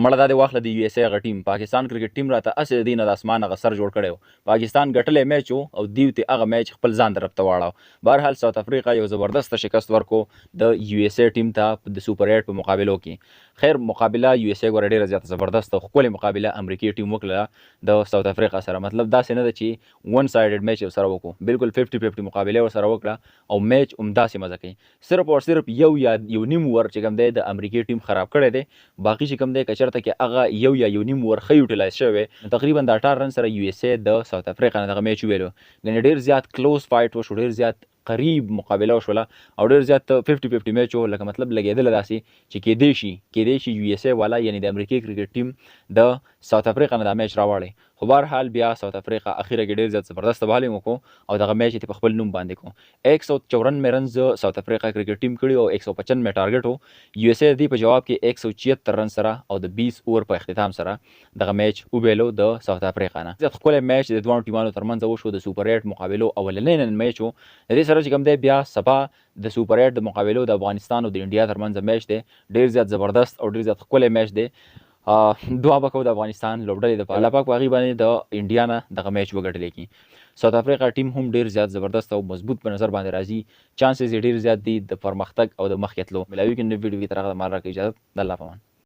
مړه دا د واخله د یو اس ای هغه ټیم پاکستان کرکټ ټیم راته هسې د دوی نه د اسمان هغه سر جوړ کړی و. پاکستان ګټلی میچ و او دوی ته هغه میچ خپل ځان طرف ته واړاو. بهرحال ساوت افریقا یو زبردست شکست ورکو د یو اس ای ټیم ته د سوپر 8 په مقابلو کې. خیر مقابله یو اس ای ګوره ډېره زیاته زبردست او ښکلې مقابله امریکایي ټیم وکړله د ساوت افریقا سره. مطلب داسې نه ده چې ون سایډډ میچ ورسره وکړو، بالکل 50-50 مقابله ورسره وکړه او میچ همداسې مزه کوي. صرف او صرف یو نیم ور چې کوم دی د امریکایي ټیم خراب کړی دی، باقي چې کوم دی که چېرته کې هغه یو نیم ور ښه یوټیلایز شوی وی، تقریبا د 18 رن سره یو اس ای د ساوت افریقا نه دغه میچ وویلو. یعنې ډېر زیات کلوز فایټ وشو، ډېر زیات قریب مقابله وشوله او ډېر زیات 50-50 میچ و. لکه مطلب لګېدله داسې چې کېدی شي یو اس ای والا یعنې د امریکایي کرکټ ټیم د ساوت افریقا نه دا میچ راوړی. خو بهرحال بیا ساوت افریقا اخیره کې ډېر زیات زبردسته بالینګ وکړو او دغه میچ یې په خپل نوم باندې کړو. 194 رنز ساوت افریقا کرکټ ټیم کړي او 195 ټارګټ و. یو اس ای د په جواب کې 176 رن سره او د 20 اوور په اختتام سره دغه میچ وبیلو د ساوت افریقا نه. زیات ښکلی میچ د دواړو ټیمانو ترمنځ وشو د سوپر 8 مقابلو اولنی نن میچ و. د دې سره چې کوم دی بیا سبا د سوپر 8 د مقابلو د افغانستان او د انډیا ترمنځ میچ دی، ډېر زیات زبردست او ډېر زیات ښکلی میچ دی. دعا به کوو د افغانستان لوبډلې دپاره الله پاک په هغې باندې د انډیا نه دغه میچ وګټلی کړي. ساوت افریقا ټیم هم ډېر زیات زبردست او مضبوط په نظر باندې راځي، چانسز یې ډېر زیات دي د پرمختګ او د مخکې تلو. ملاوي کې نوې ویډیو کې تر هغه د مال راکړئ اجازت. د الله په امان.